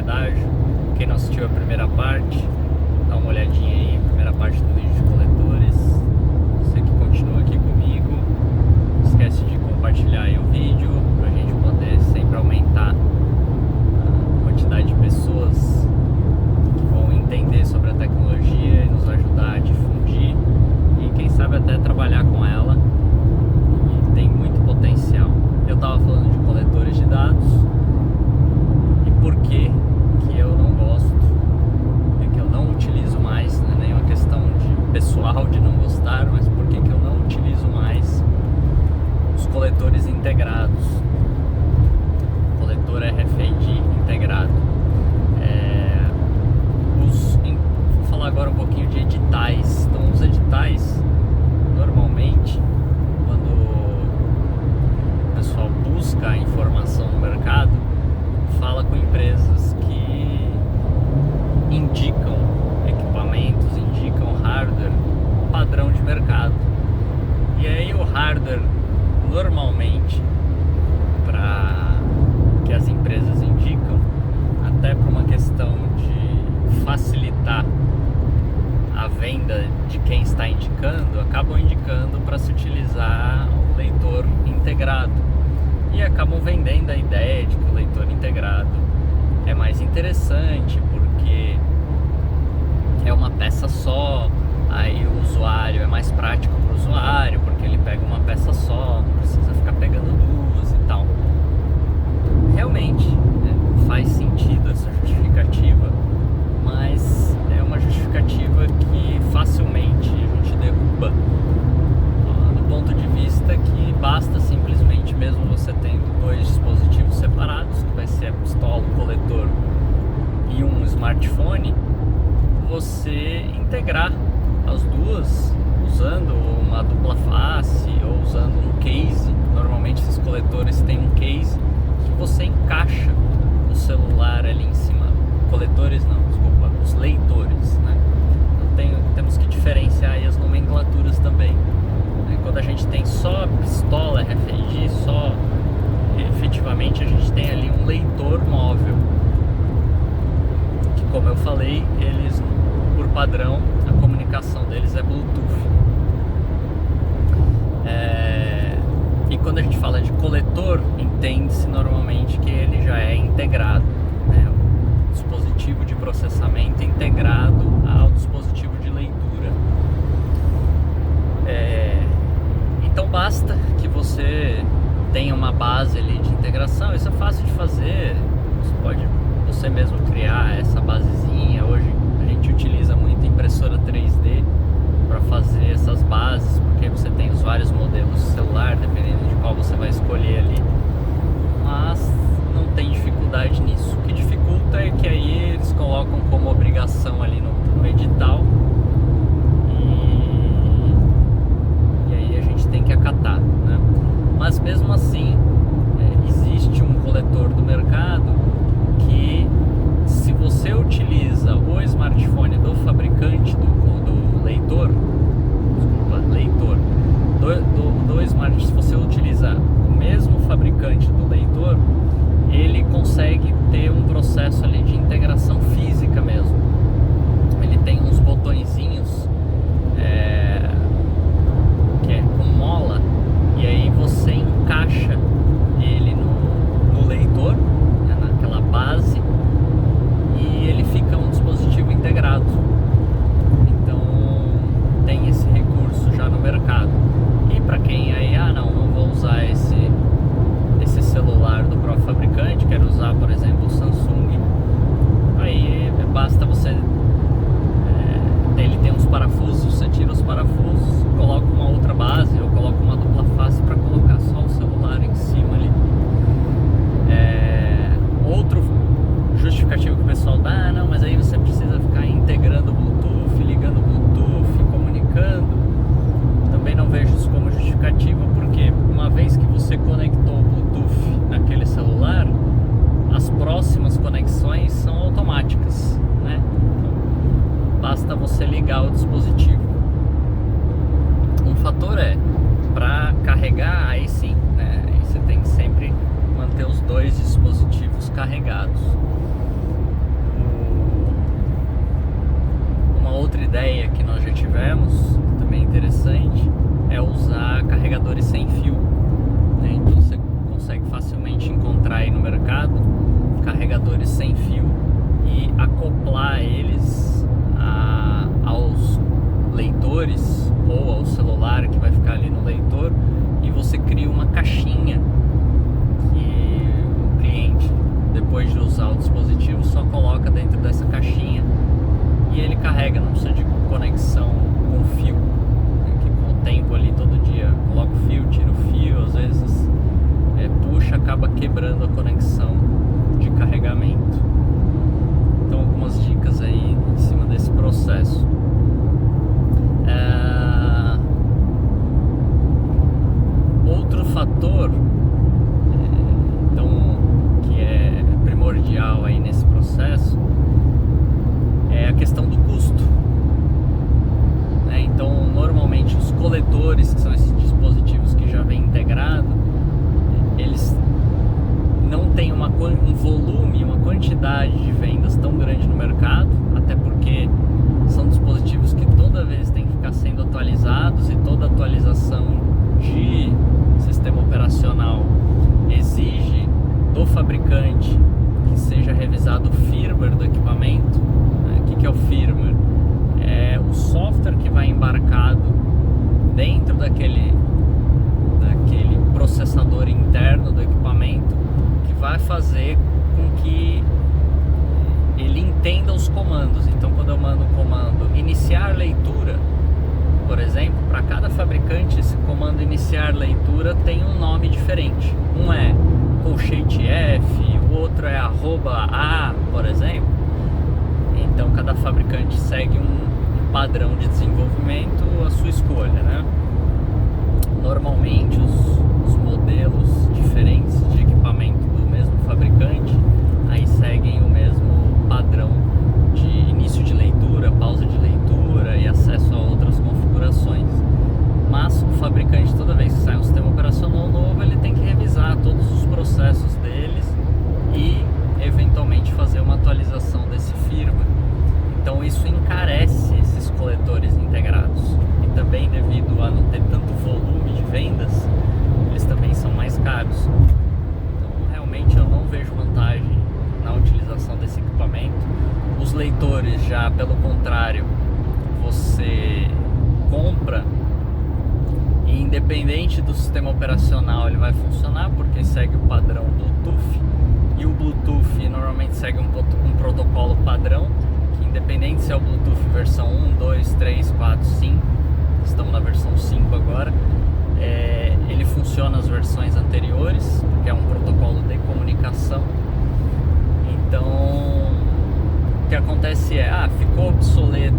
pedágio. Quem não assistiu a primeira parte, dá uma olhadinha aí, primeira parte do vídeo de coletores. Você que continua aqui comigo, não esquece de compartilhar aí o vídeo pra gente poder sempre aumentar a quantidade de pessoas que vão entender sobre a tecnologia e nos ajudar a difundir e quem sabe até trabalhar com ela. E tem muito potencial. Eu estava falando de coletores de dados e por que eu não gosto, que eu não utilizo mais, não é nenhuma questão de pessoal de não gostar, mas por que eu não utilizo mais os coletores integrados, coletor RFID integrado. Vou falar agora um pouquinho de editais. Então, os editais, normalmente, quando o pessoal busca a informação no mercado, fala com empresas que indicam equipamentos, indicam hardware padrão de mercado. E aí o hardware, normalmente, para que as empresas indicam, até por uma questão de facilitar a venda de quem está indicando, acabam indicando para se utilizar o leitor integrado e acabam vendendo a ideia de que o leitor integrado é mais interessante porque é uma peça só, aí o usuário é mais prático para o usuário porque ele pega uma peça só, não precisa ficar pegando duas e tal. Realmente, né, faz sentido essa justificativa, mas é uma justificativa que facilmente a gente derruba do ponto de vista que basta simplesmente, mesmo você tendo dois dispositivos separados, que vai ser a pistola, o coletor e um smartphone, você integrar as duas usando uma dupla face ou usando um case. Normalmente esses coletores têm um case que você encaixa o celular ali em cima. Coletores não, desculpa, os leitores, né? Então temos que diferenciar aí as nomenclaturas também. Quando a gente tem só pistola RFID, só efetivamente a gente tem ali um leitor móvel, que, como eu falei, eles, por padrão, a comunicação deles é Bluetooth. E quando a gente fala de coletor, entende-se normalmente que ele já é integrado, né? O dispositivo de processamento integrado ao dispositivo de leitura. Então basta que você tenha uma base ali de integração. Isso é fácil de fazer. Você pode você mesmo criar essa basezinha. Hoje a gente utiliza muito impressora 3D para fazer essas bases, porque você tem os vários modelos de celular, dependendo de qual você vai escolher ali. Mas não tem dificuldade nisso. O que dificulta é que aí eles colocam como obrigação ali no edital. E aí a gente tem que acatar, né? Mas mesmo assim, existe um coletor do mercado que, se você utiliza o smartphone do fabricante do leitor, do smart, se você utiliza o mesmo fabricante do leitor, ele consegue ter um processo ali de integração física mesmo. Ele tem uns botõezinhos que é com mola, e aí você encaixa ele no leitor, né, naquela base, e ele fica um dispositivo integrado. Então tem esse recurso já no mercado. E para quem aí, não vou usar esse celular do próprio fabricante, quero usar, por exemplo, o Samsung, aí basta você ele tem uns parafusos, você tira os parafusos, coloca uma outra base ou coloca uma dupla face para colocar só o celular em cima ali. Outro justificativo que o pessoal dá, não, mas aí você precisa ficar integrando o Bluetooth, ligando o Bluetooth, comunicando. Também não vejo isso como justificativo, porque uma vez que você conectou o Bluetooth naquele celular, as próximas conexões são automáticas, né? Basta você ligar o dispositivo. Um fator para carregar, aí sim, né? Aí você tem que sempre manter os dois dispositivos carregados. ideia que nós já tivemos, que também é interessante, é usar carregadores sem fio, né? Então você consegue facilmente encontrar aí no mercado carregadores sem fio e acoplar eles aos leitores ou ao celular que vai ficar ali no leitor, e você cria uma caixinha que o cliente, depois de usar o dispositivo, só coloca dentro dessa caixinha e ele carrega, não precisa de conexão com fio, que com o tempo ali todo dia coloca o fio, tira o fio, às vezes puxa, acaba quebrando a conexão de carregamento. Então algumas dicas aí em cima desse processo. Outro fator então, que é primordial aí nesse processo é a questão do custo, né? Então normalmente os coletores, que são esses dispositivos que já vem integrado, eles não têm um volume, uma quantidade de vendas tão grande no mercado, até porque são dispositivos que toda vez tem que ficar sendo atualizados, e toda atualização de sistema operacional exige do fabricante que seja revisado o firmware do equipamento. O que é o firmware? É o software que vai embarcado dentro daquele processador interno do equipamento, que vai fazer com que ele entenda os comandos. Então quando eu mando o comando iniciar leitura, por exemplo, para cada fabricante esse comando iniciar leitura tem um nome diferente. Um é colchete F, o outro é @A, por exemplo. Então cada fabricante segue um padrão de desenvolvimento à sua escolha, né? Normalmente os modelos diferentes de equipamento do mesmo fabricante aí seguem o mesmo padrão de início de leitura, pausa de leitura e acesso a outras configurações. Mas o fabricante, toda vez que sai um sistema operacional novo, ele tem que revisar todos os processos deles e eventualmente fazer uma atualização desse firmware. Então isso encarece esses coletores integrados, e também devido a não ter tanto volume de vendas, eles também são mais caros. Então realmente eu não vejo vantagem na utilização desse equipamento. Os leitores já, pelo contrário, você compra e independente do sistema operacional ele vai funcionar, porque segue o padrão Bluetooth, e o Bluetooth normalmente segue um protocolo padrão, que independente se é o Bluetooth versão 1, 2, 3, 4, 5, estamos na versão 5 agora, ele funciona as versões anteriores, porque é um protocolo de comunicação. Então o que acontece ficou obsoleto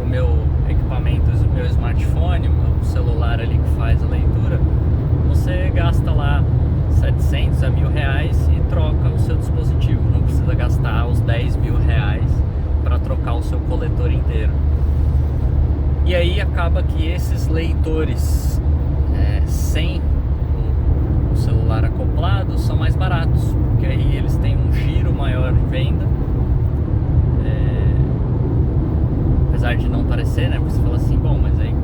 o meu equipamento, o meu smartphone, o meu celular ali que faz a leitura, você gasta lá 700 a R$1.000 e troca o seu dispositivo. Não precisa gastar os R$10.000 para trocar o seu coletor inteiro. E aí acaba que esses leitores sem o celular acoplado são mais baratos, porque aí eles têm um giro maior de venda, apesar de não parecer, né? Porque você fala assim, bom, mas aí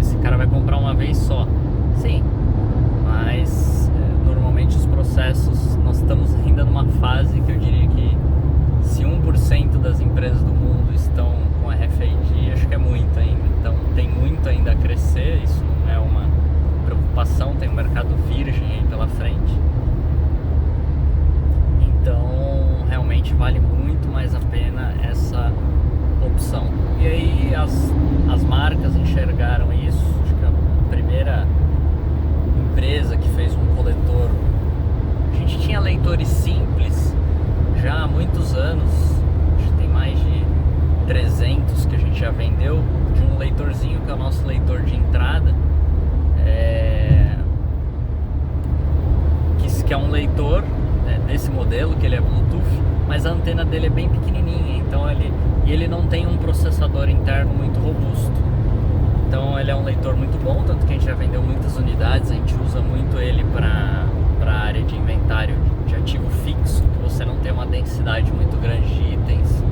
esse cara vai comprar uma vez só. Sim, mas normalmente os processos, nós estamos ainda numa fase que eu diria que se 1% das empresas do mundo estão com RFID, acho que é muito ainda. Então tem muito ainda a crescer, isso não é uma preocupação, tem um mercado virgem aí pela frente. Então realmente vale muito mais a pena essa opção. E aí as marcas enxergaram isso. Acho que a primeira empresa que fez um coletor, a gente tinha leitores simples já há muitos anos, acho que tem mais de 300 que a gente já vendeu, de um leitorzinho que é o nosso leitor de entrada, que é um leitor desse modelo, que ele é Bluetooth, mas a antena dele é bem pequenininha, então ele não tem um processador interno muito robusto. Então ele é um leitor muito bom, tanto que a gente já vendeu muitas unidades, a gente usa muito ele para a área de inventário de ativo fixo, que você não tem uma densidade muito grande de itens,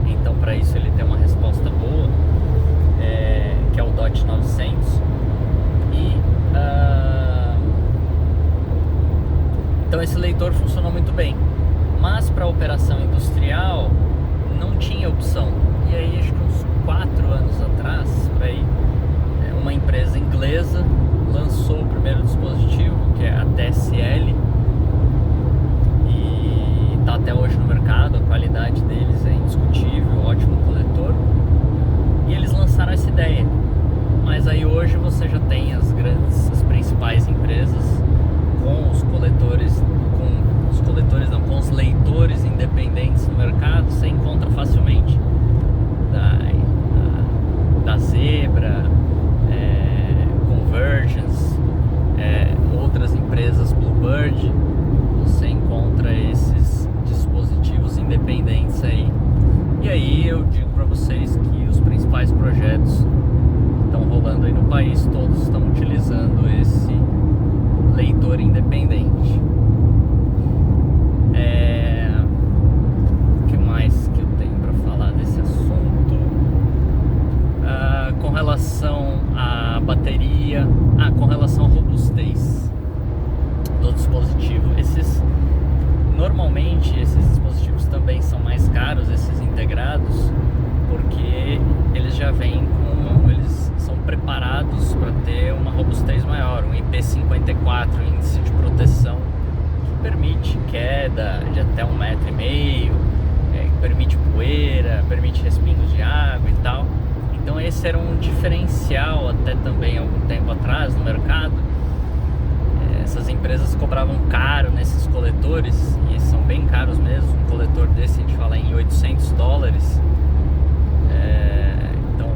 então para isso ele tem uma resposta boa. Então esse leitor funcionou muito bem. Mas para operação industrial não tinha opção. E aí acho que uns 4 anos atrás, por aí, uma empresa inglesa lançou o primeiro dispositivo, que é a TSL, e está até hoje no mercado. A qualidade deles é indiscutível, ótimo coletor, e eles lançaram essa ideia. Mas aí hoje você já tem as principais empresas com os coletores, com os leitores independentes no mercado. Você encontra facilmente da Zebra, Convergence, outras empresas, Bluebird. Você encontra esses dispositivos independentes aí. E aí eu digo para vocês que os principais projetos estão rolando aí no país, todos estão utilizando esse leitor independente. O que mais que eu tenho para falar desse assunto? Com relação à bateria, com relação à robustez do dispositivo, normalmente esses dispositivos também são mais caros, esses integrados, porque eles já vêm eles são preparados para ter uma robustez maior, um IP54, índice de proteção, que permite queda de até 1,5 metro, permite poeira, permite respingos de água e tal. Então esse era um diferencial até também algum tempo atrás no mercado. Essas empresas cobravam caro nesses coletores, e são bem caros mesmo. Um coletor desse a gente fala em $800, então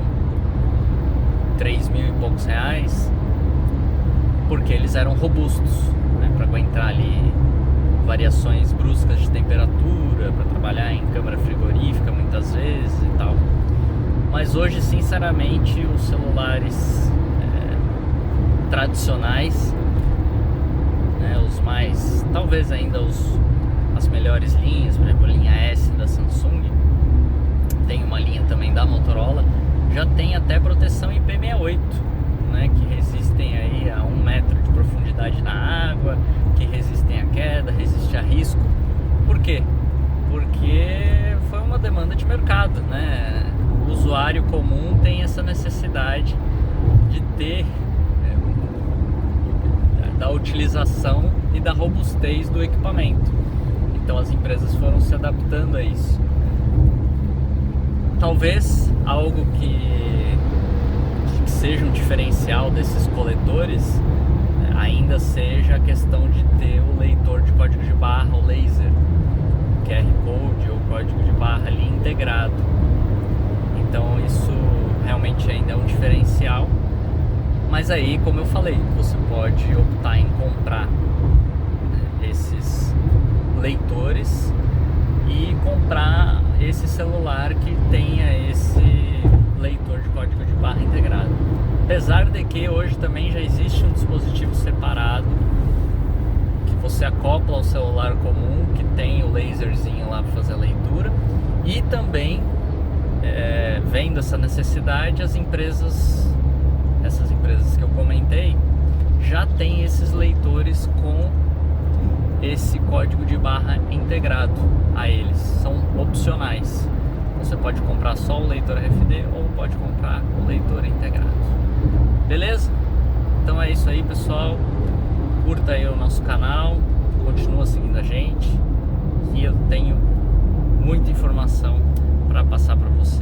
3 mil e poucos reais, porque eles eram robustos, para aguentar ali variações bruscas de temperatura, para trabalhar em câmara frigorífica muitas vezes e tal. Mas hoje, sinceramente, os celulares tradicionais, os mais, talvez ainda as melhores linhas, por exemplo a linha S da Samsung, tem uma linha também da Motorola, já tem até proteção IP68, que resistem aí a 1 metro de profundidade na água, que resistem à queda, resistem a risco. Por quê? Porque foi uma demanda de mercado, O usuário comum tem essa necessidade de ter da utilização e da robustez do equipamento. Então as empresas foram se adaptando a isso. Talvez algo que seja um diferencial desses coletores ainda seja a questão de ter o leitor de código de barra, o laser, QR Code ou código de barra ali integrado. Então isso realmente ainda é um diferencial. Mas aí, como eu falei, você pode optar em comprar esses leitores e comprar esse celular que tenha esse leitor de código de barra integrado. Apesar de que hoje também já existe um dispositivo separado que você acopla ao celular comum, que tem o laserzinho lá para fazer a leitura. E também, vendo essa necessidade, essas empresas que eu comentei já tem esses leitores com esse código de barra integrado a eles, são opcionais. Você pode comprar só o leitor RFD ou pode comprar o leitor integrado. Beleza? Então é isso aí, pessoal. Curta aí o nosso canal, continua seguindo a gente, que eu tenho muita informação para passar para você.